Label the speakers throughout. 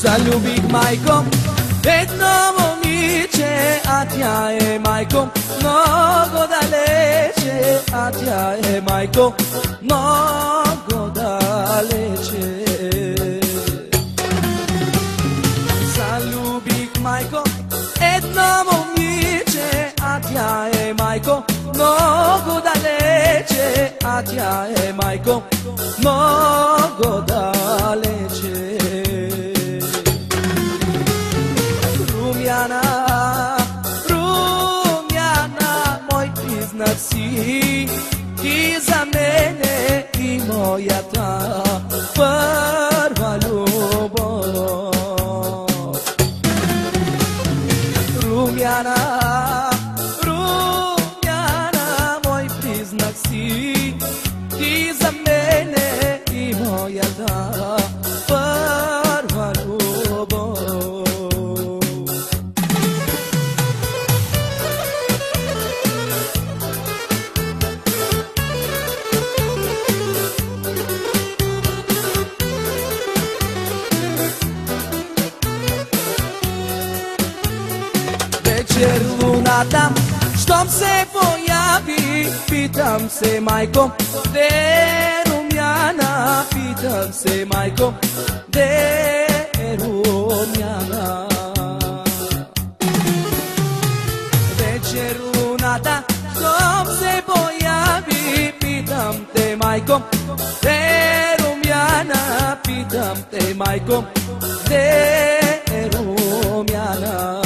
Speaker 1: Zaljubih majko, jedno momče, a tja je majko, mnogo daleče, a tja je majko, mnogo daleče. Zaljubih majko, jedno momče, a tja je majko, mnogo daleče, a tja je majko, mnogo daleče. Rumjana, Rumjana, moj priznat si, ti za mene i moja ta prva ljubav. Rumjana, Rumjana, moj priznat si, ti za mene i moja ta prva ljubav. Večer lunata, štom se pojavi, pitam se majko, gde Rumjana, pitam se majko, gde Rumjana. Večer lunata, štom se pojavi, pitam te majko, gde Rumjana, pitam te majko, gde Rumjana.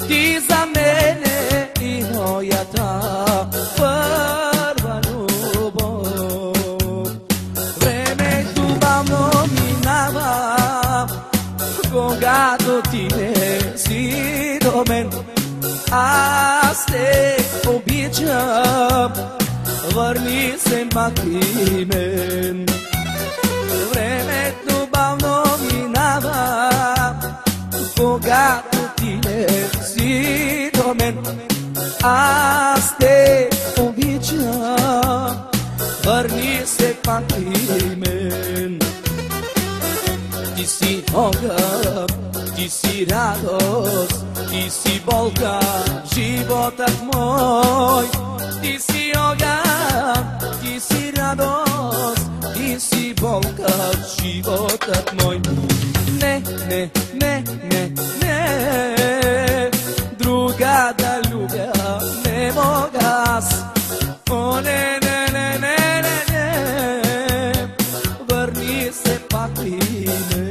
Speaker 1: Ti za mene i moja ta prva ljubav. Vreme ljubavno minava, когато ти не си до мен. Аз те обичам, върни се пак при мен. Времето бавно минава, когато ти не си до мен. Аз те обичам, върни се пак при мен. Ти си огън, ти си радост, ти си болка, животът мой. Ти си огън, ти си радост, ти си болка, животът мой. Не, не, не, не, не, друга да любя не мога аз. О, не, не, не, не, не, не, върни се пак при мен.